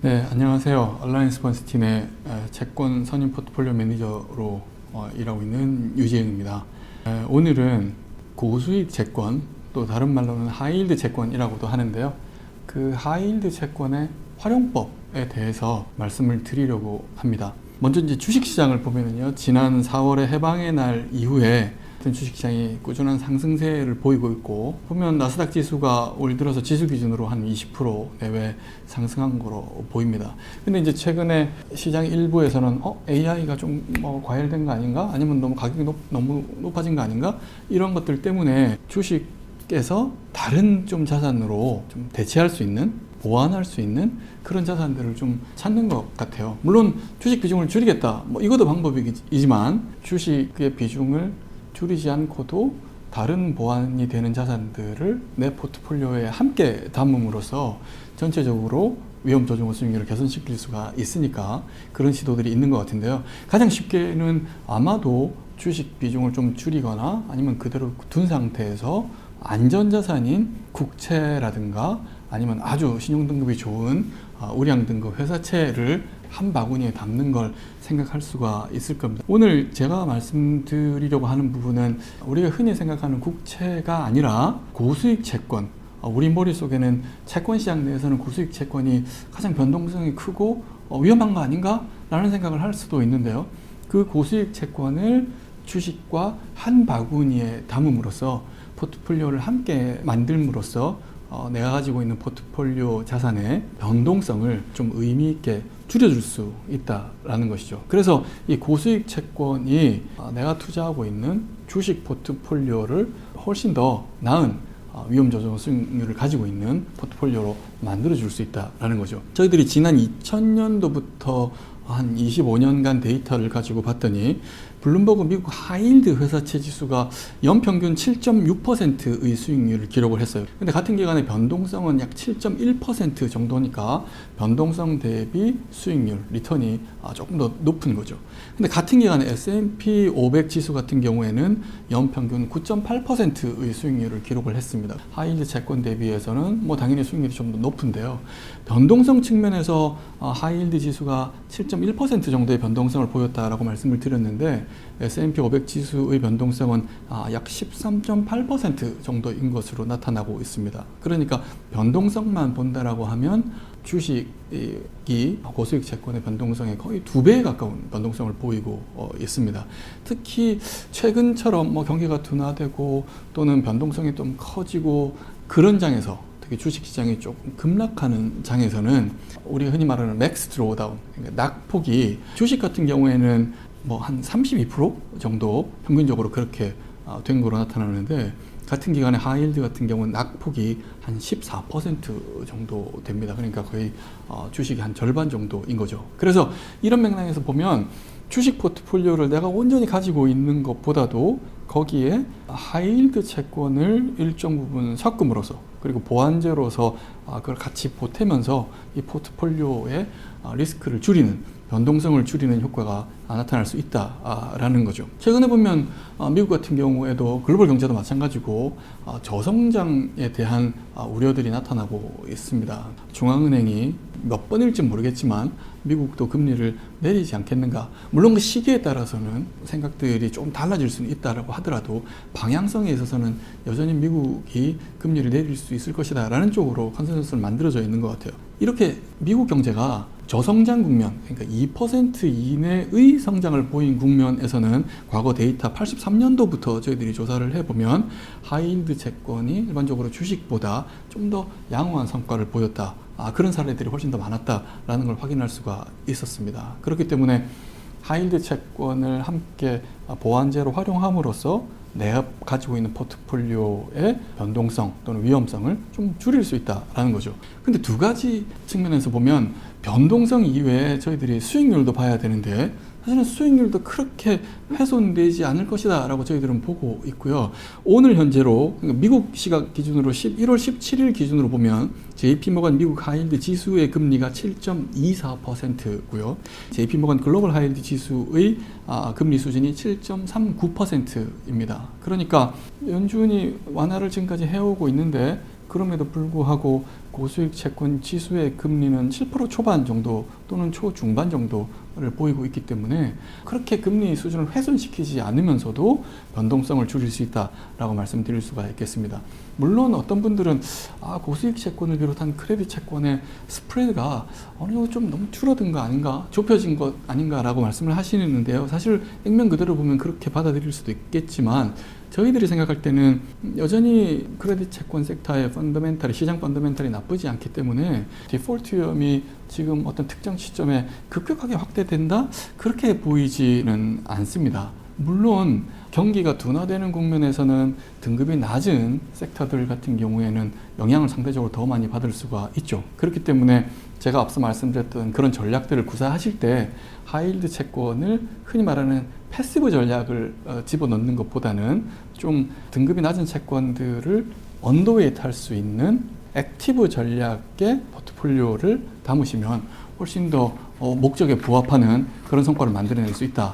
네, 안녕하세요. 얼라이언스 번스팀의 채권 선임 포트폴리오 매니저로 일하고 있는 유지영입니다. 오늘은 고수익 채권, 또 다른 말로는 하이힐드 채권이라고도 하는데요. 그 하이힐드 채권의 활용법에 대해서 말씀을 드리려고 합니다. 먼저 이제 주식시장을 보면은요, 지난 4월의 해방의 날 이후에 주식시장이 꾸준한 상승세를 보이고 있고, 보면 나스닥 지수가 올 들어서 지수 기준으로 한 20% 내외 상승한 거로 보입니다. 근데 이제 최근에 시장 일부에서는 AI가 좀 과열된 거 아닌가? 아니면 너무 가격이 너무 높아진 거 아닌가? 이런 것들 때문에 주식에서 다른 좀 자산으로 좀 대체할 수 있는, 보완할 수 있는 그런 자산들을 좀 찾는 것 같아요. 물론 주식 비중을 줄이겠다, 이것도 방법이지만 주식의 비중을 줄이지 않고도 다른 보완이 되는 자산들을 내 포트폴리오에 함께 담음으로써 전체적으로 위험 조정 수익률을 개선시킬 수가 있으니까 그런 시도들이 있는 것 같은데요. 가장 쉽게는 아마도 주식 비중을 좀 줄이거나 아니면 그대로 둔 상태에서 안전자산인 국채라든가 아니면 아주 신용등급이 좋은 우량 등급 회사채를 한 바구니에 담는 걸 생각할 수가 있을 겁니다. 오늘 제가 말씀드리려고 하는 부분은 우리가 흔히 생각하는 국채가 아니라 고수익 채권, 우리 머릿속에는 채권 시장 내에서는 고수익 채권이 가장 변동성이 크고 위험한 거 아닌가? 라는 생각을 할 수도 있는데요. 그 고수익 채권을 주식과 한 바구니에 담음으로써 포트폴리오를 함께 만들므로써 내가 가지고 있는 포트폴리오 자산의 변동성을 좀 의미 있게 줄여줄 수 있다라는 것이죠. 그래서 이 고수익 채권이 내가 투자하고 있는 주식 포트폴리오를 훨씬 더 나은 위험 조정 수익률을 가지고 있는 포트폴리오로 만들어줄 수 있다라는 거죠. 저희들이 지난 2000년도부터 한 25년간 데이터를 가지고 봤더니 블룸버그 미국 하이힐드 회사채 지수가 연평균 7.6%의 수익률을 기록을 했어요. 근데 같은 기간에 변동성은 약 7.1% 정도니까 변동성 대비 수익률, 리턴이 조금 더 높은 거죠. 근데 같은 기간에 S&P 500 지수 같은 경우에는 연평균 9.8%의 수익률을 기록을 했습니다. 하이힐드 채권 대비해서는 당연히 수익률이 좀 더 높은데요. 변동성 측면에서 하이힐드 지수가 7.1% 정도의 변동성을 보였다라고 말씀을 드렸는데 S&P 500 지수의 변동성은 약 13.8% 정도인 것으로 나타나고 있습니다. 그러니까 변동성만 본다라고 하면 주식이 고수익 채권의 변동성에 거의 2배에 가까운 변동성을 보이고 있습니다. 특히 최근처럼 경기가 둔화되고 또는 변동성이 좀 커지고 그런 장에서, 특히 주식시장이 조금 급락하는 장에서는 우리가 흔히 말하는 맥스 드로우다운, 그러니까 낙폭이 주식 같은 경우에는 한 32% 정도 평균적으로 그렇게 된 거로 나타나는데, 같은 기간에 하이힐드 같은 경우는 낙폭이 한 14% 정도 됩니다. 그러니까 거의 주식이 한 절반 정도인 거죠. 그래서 이런 맥락에서 보면 주식 포트폴리오를 내가 온전히 가지고 있는 것보다도 거기에 하이힐드 채권을 일정 부분 섞음으로써, 그리고 보완제로서 그걸 같이 보태면서 이 포트폴리오의 리스크를 줄이는, 변동성을 줄이는 효과가 나타날 수 있다라는 거죠. 최근에 보면 미국 같은 경우에도 글로벌 경제도 마찬가지고 저성장에 대한 우려들이 나타나고 있습니다. 중앙은행이 몇 번일지 모르겠지만 미국도 금리를 내리지 않겠는가. 물론 그 시기에 따라서는 생각들이 좀 달라질 수는 있다라고 하더라도 방향성에 있어서는 여전히 미국이 금리를 내릴 수 있을 것이다 라는 쪽으로 컨센서스를 만들어져 있는 것 같아요. 이렇게 미국 경제가 저성장 국면, 그러니까 2% 이내의 성장을 보인 국면에서는 과거 데이터 83년도부터 저희들이 조사를 해보면 하이힐드 채권이 일반적으로 주식보다 좀 더 양호한 성과를 보였다. 그런 사례들이 훨씬 더 많았다라는 걸 확인할 수가 있었습니다. 그렇기 때문에 하이힐드 채권을 함께 보완제로 활용함으로써 내가 가지고 있는 포트폴리오의 변동성 또는 위험성을 좀 줄일 수 있다라는 거죠. 근데 두 가지 측면에서 보면 변동성 이외에 저희들이 수익률도 봐야 되는데, 사실은 수익률도 그렇게 훼손되지 않을 것이다 라고 저희들은 보고 있고요. 오늘 현재로 미국 시각 기준으로 1월 17일 기준으로 보면 JP모건 미국 하이힐드 지수의 금리가 7.24%고요. JP모건 글로벌 하이힐드 지수의 금리 수준이 7.39%입니다. 그러니까 연준이 완화를 지금까지 해오고 있는데 그럼에도 불구하고 고수익 채권 지수의 금리는 7% 초반 정도 또는 초중반 정도를 보이고 있기 때문에 그렇게 금리 수준을 훼손시키지 않으면서도 변동성을 줄일 수 있다라고 말씀드릴 수가 있겠습니다. 물론 어떤 분들은 고수익 채권을 비롯한 크레딧 채권의 스프레드가 어느 정도 좀 너무 줄어든 거 아닌가, 좁혀진 것 아닌가라고 말씀을 하시는데요. 사실 액면 그대로 보면 그렇게 받아들일 수도 있겠지만 저희들이 생각할 때는 여전히 크레딧 채권 섹터의 펀더멘탈이, 시장 펀더멘탈이 나쁘지 않기 때문에 디폴트 위험이 지금 어떤 특정 시점에 급격하게 확대된다? 그렇게 보이지는 않습니다. 물론 경기가 둔화되는 국면에서는 등급이 낮은 섹터들 같은 경우에는 영향을 상대적으로 더 많이 받을 수가 있죠. 그렇기 때문에 제가 앞서 말씀드렸던 그런 전략들을 구사하실 때 하이힐드 채권을 흔히 말하는 패시브 전략을 집어넣는 것보다는 좀 등급이 낮은 채권들을 언더웨이트 할 수 있는 액티브 전략의 포트폴리오를 담으시면 훨씬 더 목적에 부합하는 그런 성과를 만들어낼 수 있다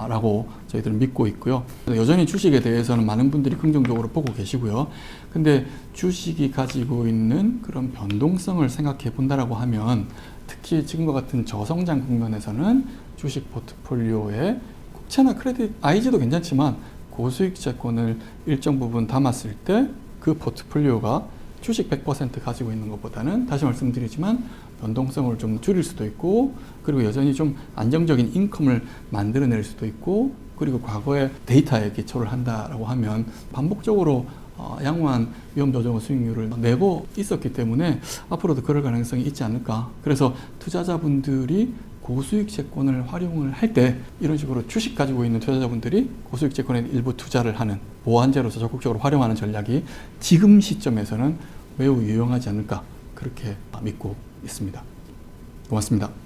라고 저희들은 믿고 있고요. 여전히 주식에 대해서는 많은 분들이 긍정적으로 보고 계시고요. 근데 주식이 가지고 있는 그런 변동성을 생각해 본다라고 하면 특히 지금과 같은 저성장 국면에서는 주식 포트폴리오에 국채나 크레딧, IG도 괜찮지만 고수익 채권을 일정 부분 담았을 때 그 포트폴리오가 주식 100% 가지고 있는 것보다는 다시 말씀드리지만 변동성을 좀 줄일 수도 있고, 그리고 여전히 좀 안정적인 인컴을 만들어낼 수도 있고, 그리고 과거의 데이터에 기초를 한다라고 하면 반복적으로 양호한 위험 조정 수익률을 내고 있었기 때문에 앞으로도 그럴 가능성이 있지 않을까. 그래서 투자자분들이 고수익 채권을 활용을 할 때 이런 식으로 주식 가지고 있는 투자자분들이 고수익 채권에 일부 투자를 하는 보완제로서 적극적으로 활용하는 전략이 지금 시점에서는 매우 유용하지 않을까, 그렇게 믿고 있습니다. 고맙습니다.